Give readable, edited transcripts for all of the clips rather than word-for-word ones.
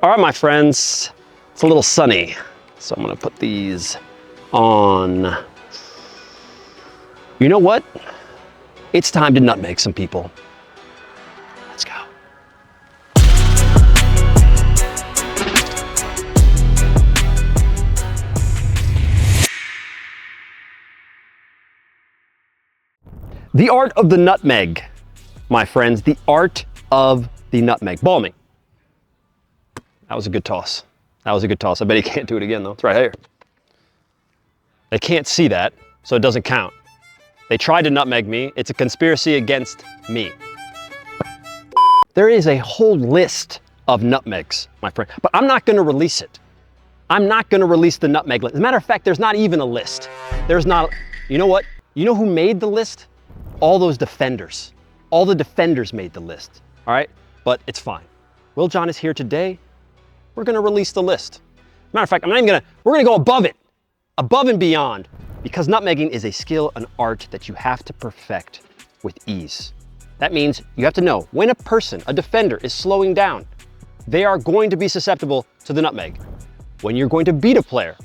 All right, my friends, it's a little sunny, so I'm gonna put these on. You know what? It's time to nutmeg some people. Let's go. The art of the nutmeg, my friends, the art of the nutmeg. Ball me. That was a good toss. That was a good toss. I bet he can't do it again though. It's right here. They can't see that, so it doesn't count. They tried to nutmeg me. It's a conspiracy against me. There is a whole list of nutmegs, my friend, but I'm not gonna release it. I'm not gonna release the nutmeg list. As a matter of fact, there's not even a list. There's not, you know what? You know who made the list? All those defenders. All the defenders made the list, all right? But it's fine. Will John is here today. We're gonna release the list. Matter of fact, we're gonna go above it, above and beyond, because nutmegging is a skill, an art that you have to perfect with ease. That means you have to know when a person, a defender, is slowing down, they are going to be susceptible to the nutmeg. When you're going to beat a player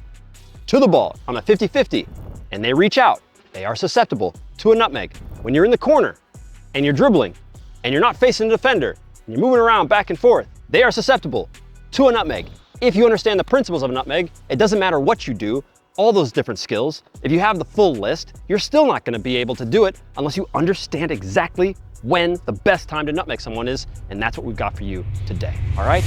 to the ball on a 50-50 and they reach out, they are susceptible to a nutmeg. When you're in the corner and you're dribbling and you're not facing the defender and you're moving around back and forth, they are susceptible to a nutmeg. If you understand the principles of a nutmeg, it doesn't matter what you do, all those different skills, if you have the full list, you're still not gonna be able to do it unless you understand exactly when the best time to nutmeg someone is, and that's what we've got for you today, all right?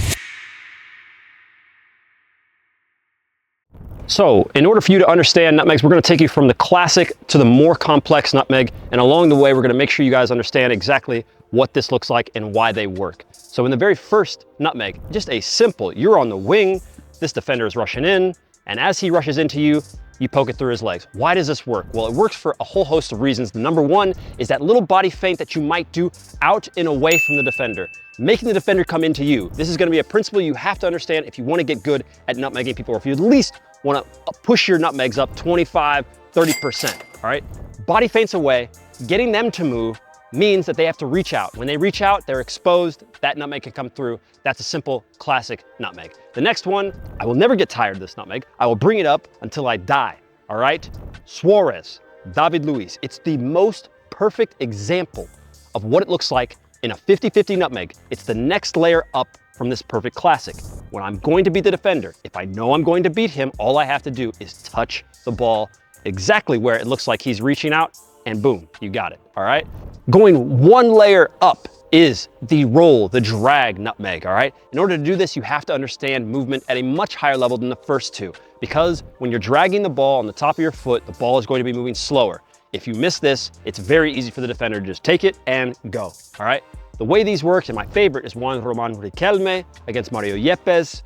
So, in order for you to understand nutmegs, we're gonna take you from the classic to the more complex nutmeg, and along the way, we're gonna make sure you guys understand exactly what this looks like and why they work. So in the very first nutmeg, just a simple, you're on the wing, this defender is rushing in, and as he rushes into you, you poke it through his legs. Why does this work? Well, it works for a whole host of reasons. The number one is that little body feint that you might do out and away from the defender, making the defender come into you. This is gonna be a principle you have to understand if you wanna get good at nutmegging people, or if you at least wanna push your nutmegs up 25, 30%, all right? Body feints away, getting them to move means that they have to reach out. When they reach out, they're exposed, that nutmeg can come through. That's a simple, classic nutmeg. The next one, I will never get tired of this nutmeg. I will bring it up until I die, all right? Suarez, David Luiz. It's the most perfect example of what it looks like in a 50-50 nutmeg. It's the next layer up from this perfect classic. When I'm going to beat the defender, if I know I'm going to beat him, all I have to do is touch the ball exactly where it looks like he's reaching out, and boom, you got it, all right? Going one layer up is the roll, the drag nutmeg, all right? In order to do this, you have to understand movement at a much higher level than the first two, because when you're dragging the ball on the top of your foot, the ball is going to be moving slower. If you miss this, it's very easy for the defender to just take it and go, all right? The way these work, and my favorite, is Juan Román Riquelme against Mario Yepes.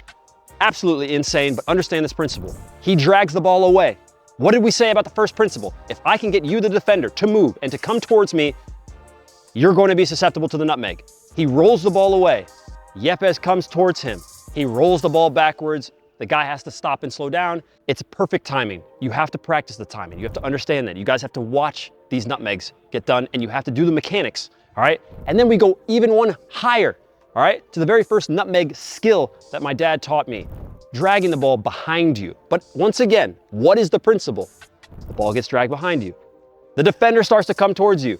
Absolutely insane, but understand this principle. He drags the ball away. What did we say about the first principle? If I can get you, the defender, to move and to come towards me, you're going to be susceptible to the nutmeg. He rolls the ball away. Yepes comes towards him. He rolls the ball backwards. The guy has to stop and slow down. It's perfect timing. You have to practice the timing. You have to understand that. You guys have to watch these nutmegs get done, and you have to do the mechanics, all right? And then we go even one higher, all right? To the very first nutmeg skill that my dad taught me, dragging the ball behind you. But once again, what is the principle? The ball gets dragged behind you. The defender starts to come towards you.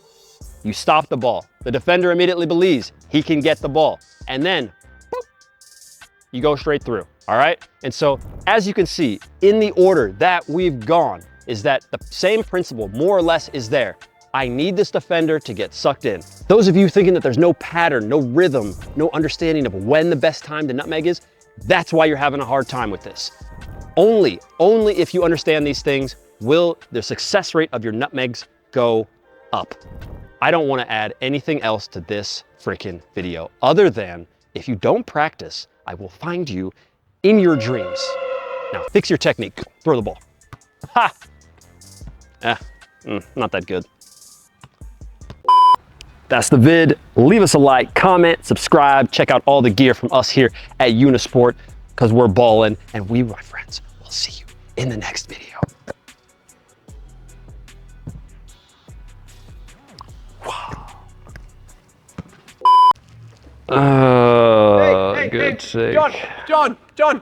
You stop the ball. The defender immediately believes he can get the ball. And then, boop, you go straight through, all right? And so, as you can see, in the order that we've gone, is that the same principle, more or less, is there. I need this defender to get sucked in. Those of you thinking that there's no pattern, no rhythm, no understanding of when the best time to nutmeg is, that's why you're having a hard time with this. Only if you understand these things will the success rate of your nutmegs go up. I don't want to add anything else to this freaking video other than if you don't practice, I will find you in your dreams. Now fix your technique, throw the ball. Ha! Not that good. That's the vid. Leave us a like, comment, subscribe, check out all the gear from us here at Unisport, because we're ballin', and we, my friends, will see you in the next video. Wow. goodness sake. John.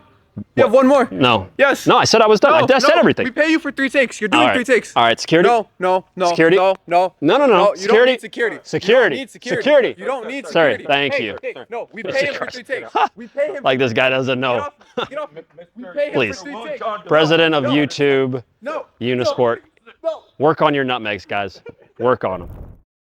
You have one more. No. Yes. No, I said I was done. I said everything. We pay you for 3 takes. You're doing 3 takes. All right, security. No. Security. No. Security. You don't need security. Security. You don't need Sorry, security. thank you. No, we pay him for 3 takes. We pay him. Like this guy doesn't know. Get off. We pay him Please. for 3 takes. President of YouTube, No. Unisport. No. Work on your nutmegs, guys. Work on them.